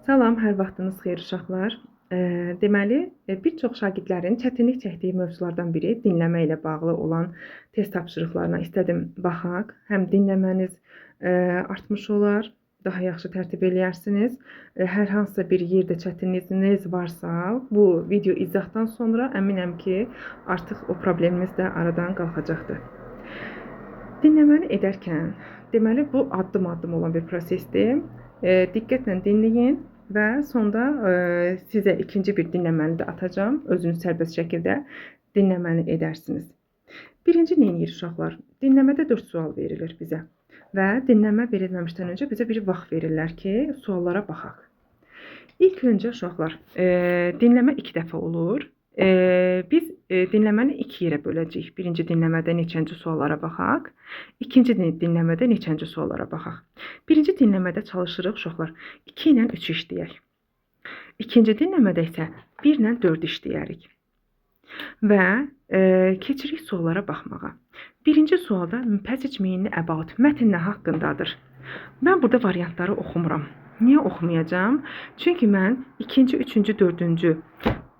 Salam, hər vaxtınız xeyir uşaqlar. Deməli, bir çox şagirdlərin çətinlik çəkdiyi mövzulardan biri dinləmə ilə bağlı olan test tapşırıqlarına istədim baxaq. Həm dinləməniz artmış olar, daha yaxşı tərtib eləyərsiniz. Hər hansısa bir yerdə çətinliyiniz varsa, bu video izahdan sonra əminəm ki, artıq o problemimiz də aradan qalxacaqdır. Dinləməni edərkən, deməli bu addım-addım olan bir prosesdir. Diqqətlə dinləyin və sonda sizə ikinci bir dinləməni də atacağam. Özünüz sərbəst şəkildə dinləməni edərsiniz. Birinci nə edir uşaqlar? Dinləmədə 4 sual verilir bizə və dinləmə verilməmişdən öncə bizə bir vaxt verirlər ki, suallara baxaq. İlk öncə uşaqlar, dinləmə 2 dəfə olur. Biz dinləməni 2 yerə böləcəyik. Birinci dinləmədə neçənci suallara baxaq. İkinci dinləmədə neçənci suallara baxaq. Birinci dinləmədə çalışırıq uşaqlar 2 ilə 3 işləyək. İkinci dinləmədə isə 1 ilə 4 işləyərik. Və keçirik suallara baxmağa. Birinci sualda passage meaning about mətn nə haqqındadır? Mən burada variantları oxumuram. Niyə oxumayacağam? Çünki mən ikinci, üçüncü, dördüncü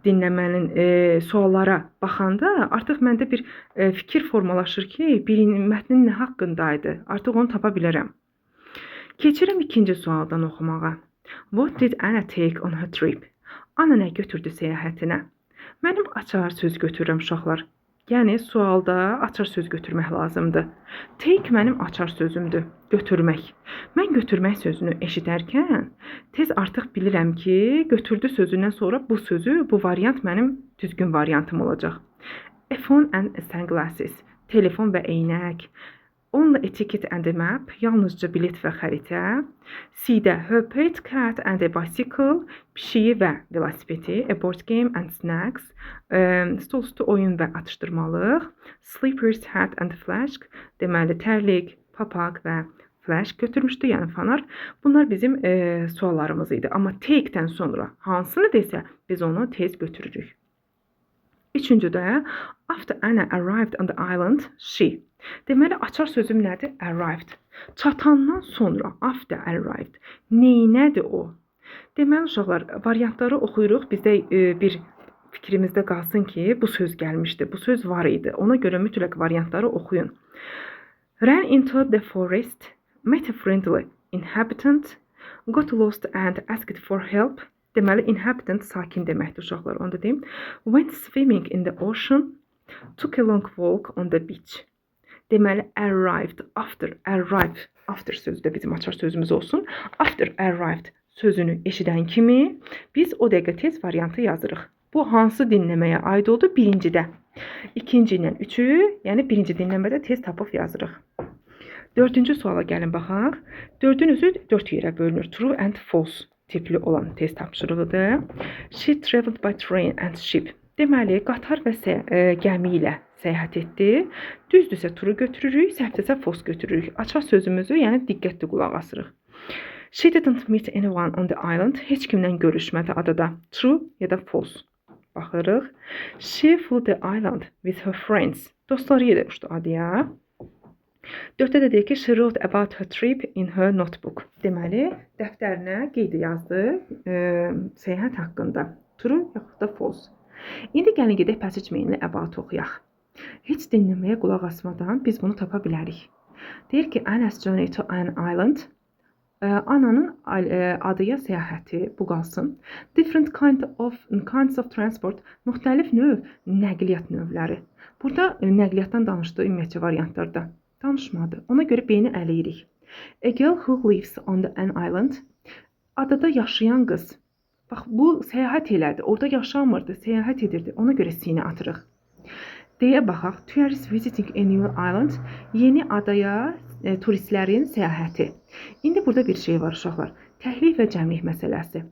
dinləmənin suallara baxanda artıq məndə bir fikir formalaşır ki, mətnin nə haqqındaydı. Artıq onu tapa bilərəm. Keçirəm ikinci sualdan oxumağa. What did Anna take on her trip? Anna nə götürdü səyahətinə? Mənim açar söz götürürəm uşaqlar. Yəni sualda açar söz götürmək lazımdır. Take mənim açar sözümdür, götürmək. Mən götürmək sözünü eşidərkən tez artıq bilirəm ki, götürdü sözündən sonra bu sözü, bu variant mənim düzgün variantım olacaq. A phone and sunglasses, telefon və eynək. Only a ticket and a map, yalnızca bilet və xəritə. C-də her pet cat and a bicycle, pişiyi və velosipedi. A board game and snacks, stolüstü oyun və atışdırmalıq. Slippers, hat and flask, deməli tərlik, papaq və flash götürmüşdü, yəni fanar. Bunlar bizim suallarımız idi. Amma take-dən sonra hansını desə, biz onu tez götürürük. Üçüncüdə, after Anna arrived on the island, she. Deməli, açar sözüm nədir? Arrived. Çatandan sonra, after arrived. Neynədir o? Deməli, uşaqlar, variantları oxuyuruq. Bizdə bir fikrimizdə qalsın ki, bu söz gəlmişdi, bu söz var idi. Ona görə mütləq variantları oxuyun. Ran into the forest, met a friendly inhabitant, got lost and asked for help. Deməli, inhabitant sakin deməkdir uşaqlar, onu da deyim. Went swimming in the ocean, took a long walk on the beach. Deməli, arrived, after sözü də bizim açar sözümüz olsun. After arrived sözünü eşidən kimi biz o dəqiqə tez variantı yazırıq. Bu hansı dinləməyə aid oldu? Birincidə. İkinci ilə üçü, yəni birinci dinləmədə tez tapıb yazırıq. Dördüncü suala gəlin baxaq. Dördün özü 4 yerə bölünür. True and false tipli olan test tapşırığıdır. She traveled by train and ship. Deməli, qatar və gəmi ilə səyahət etdi. Düzdürsə true götürürük, səhvdirsə false götürürük. Açar sözümüzü, yəni diqqətli qulaq asırıq. She didn't meet anyone on the island. Heç kimlə görüşmədi adada. True ya da false. Baxırıq. She flew the island with her friends. Dostları ilə uçdu adaya. 4-də də deyir ki, she wrote about her trip in her notebook. Deməli, dəftərinə qeyd yazdı səyahət haqqında. True yaxud da false. İndi gəlin gedək passage meaning about oxuyaq. Heç dinləməyə qulaq asmadan biz bunu tapa bilərik. Deyir ki, Anna's journey to an island. Ananın adaya səyahəti, bu qalsın. Different kinds of transport, müxtəlif növ nəqliyyat növləri. Burada nəqliyyatdan danışdığı ümumiyyətcə variantlarda danışmadı. Ona görə B-ni ələyirik. A girl who lives on an island. Adada yaşayan qız. Bax, bu səyahət elədi. Orada yaşamırdı, səyahət edirdi. Ona görə C-ni atırıq. D-yə baxaq. Tourists visiting a new island. Yeni adaya turistlərin səyahəti. İndi burada bir şey var uşaqlar. Təhlik və cəmlik məsələsi.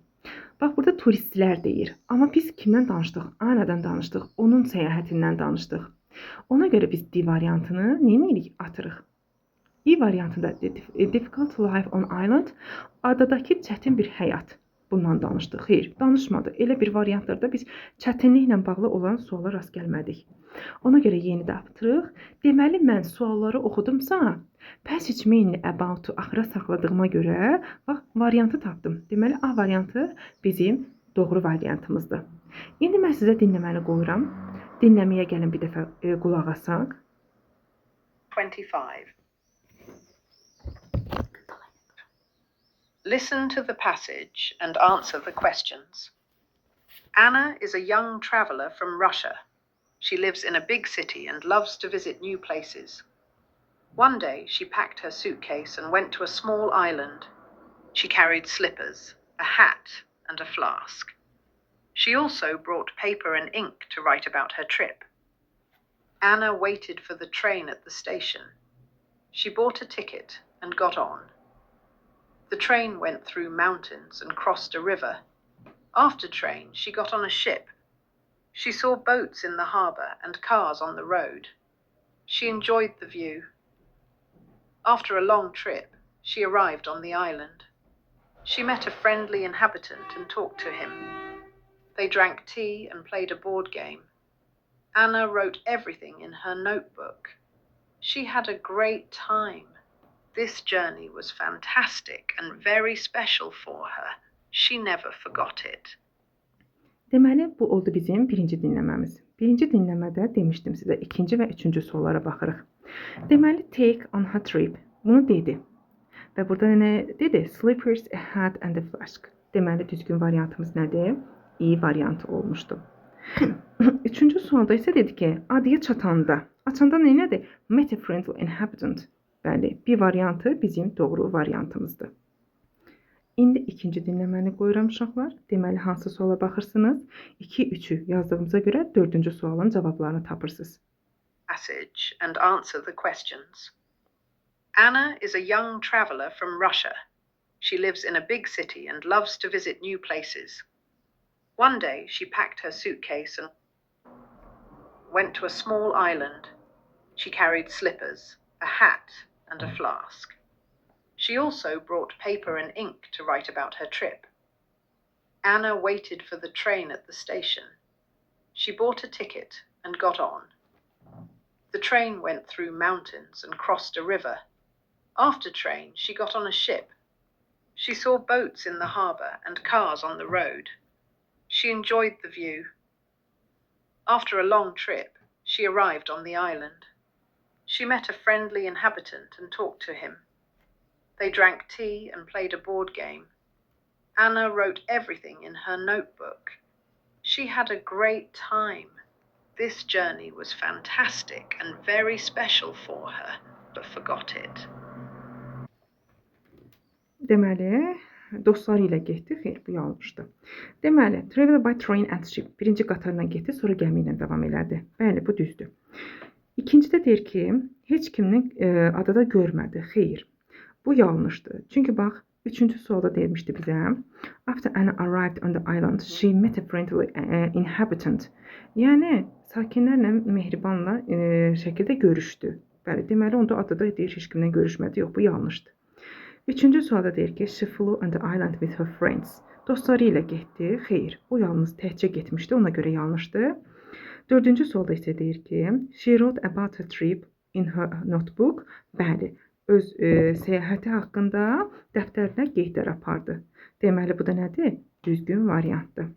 Bax, burada turistlər deyir. Amma biz kimdən danışdıq? Annadan danışdıq. Onun səyahətindən danışdıq. Ona görə biz D variantını neyinirik? Atırıq. E variantında difficult life on island. Adadakı çətin bir həyat. bundan danışdı. Xeyr, danışmadı. Elə bir variantlarda biz çətinliklə bağlı olan suala rast gəlmədik. Ona görə yeni də yaptırıq. Deməli, mən sualları oxudumsa, passage mainly about-u axıra saxladığıma görə bax, variantı tapdım. Deməli, A variantı bizim doğru variantımızdır. İndi mən sizə dinləməni qoyuram. Dinləməyə gəlin bir dəfə qulaq asaq. 25. Listen to the passage and answer the questions. Anna is a young traveler from Russia. She lives in a big city and loves to visit new places. One day, she packed her suitcase and went to a small island. She carried slippers, a hat, and a flask. She also brought paper and ink to write about her trip. Anna waited for the train at the station. She bought a ticket and got on. The train went through mountains and crossed a river. After train, she got on a ship. She saw boats in the harbour and cars on the road. She enjoyed the view. After a long trip, she arrived on the island. She met a friendly inhabitant and talked to him. They drank tea and played a board game. Anna wrote everything in her notebook. She had a great time. This journey was fantastic and very special for her. She never forgot it. Deməli, bu oldu bizim birinci dinləməmiz. Birinci dinləmədə demişdim sizə ikinci və üçüncü suallara baxırıq. Deməli, take on her trip. Bunu dedi. Və burada nə dedi? Slippers, a hat and a flask. Deməli, düzgün variantımız nədir? İyi variantı olmuşdu. Üçüncü sualda isə dedi ki, adaya çatanda. Açanda nə nədir? Met a friendly inhabitant. Bəli, bir variantı bizim doğru variantımızdır. İndi ikinci dinləməni qoyuram uşaqlar. Deməli, hansı suala baxırsınız? 2-3'ü yazdığımıza görə 4-cü sualın cavablarını tapırsınız. Passage and answer the questions. Anna is a young traveler from Russia. She lives in a big city and loves to visit new places. One day, she packed her suitcase and went to a small island. She carried slippers, a hat, and a flask. She also brought paper and ink to write about her trip. Anna waited for the train at the station. She bought a ticket and got on. The train went through mountains and crossed a river. After train, she got on a ship. She saw boats in the harbour and cars on the road. She enjoyed the view. After a long trip, she arrived on the island. She met a friendly inhabitant and talked to him. They drank tea and played a board game. Anna wrote everything in her notebook. She had a great time. This journey was fantastic and very special for her, but forgot it. Deməli, dostları ilə getdi. Xeyr, bu yanlışdır. Deməli, travel by train and ship. Birinci qatarla getdi, sonra gəmi ilə davam elədi. Bəli, bu düzdür. İkincidə deyir ki, heç kimini adada görmədi. Xeyr. Bu yanlışdır. Çünki bax, üçüncü sualda deyilmişdi bizə. After Anna arrived on the island, she met a friendly inhabitant. Yəni, sakinlərlə mehribanla şəkildə görüşdü. Bəli, deməli, onda adada deyir, heç kimlə görüşmədi. Yox, bu yanlışdır. Üçüncü sualda deyir ki, she flew on the island with her friends. Dostları ilə getdi. Xeyr, o yalnız təkcə getmişdi, ona görə yanlışdır. Dördüncü sualda isə deyir ki, she wrote about a trip in her notebook. Bəli, öz səyahəti haqqında dəftərinə qeydlər apardı. Deməli, bu da nədir? Düzgün variantdır.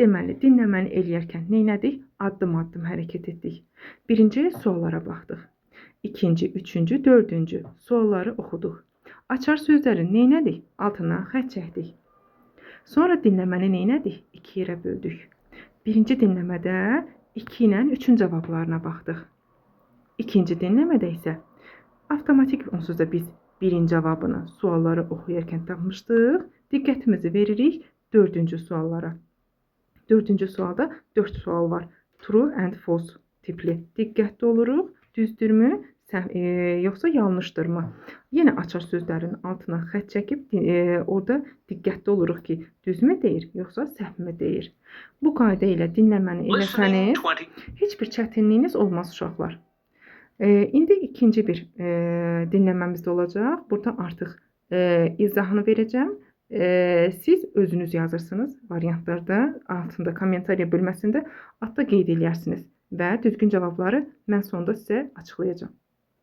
Deməli, dinləməni eləyərkən neynədik? Addım-addım hərəkət etdik. Birinci suallara baxdıq. İkinci, üçüncü, dördüncü sualları oxuduq. Açar sözlərin neynədik? Altına xətt çəkdik. Sonra dinləməni neynədik? 2 yerə böldük. Birinci dinləmədə 2 ilə 3-ün cavablarına baxdıq. İkinci dinləmədə isə avtomatik onsuz da biz birin cavabını sualları oxuyarkən tapmışdıq. Diqqətimizi veririk 4-cü suallara. 4-cü sualda 4 sual var. True and false tipli. Diqqətli oluruq. Düzdürmü? Yoxsa yanlışdırmı? Yenə açar sözlərin altına xətt çəkib orada diqqətli oluruq ki, düzmü deyir, yoxsa səhvmi deyir. Bu qayda ilə dinləməni eləsəniz, heç bir çətinliyiniz olmaz uşaqlar. İndi ikinci bir dinləməmiz də olacaq. Burada artıq izahını verəcəm. Siz özünüz yazırsınız variantlarda, altında kommentariya bölməsində, altda qeyd eləyərsiniz və düzgün cavabları mən sonda sizə açıqlayacağam.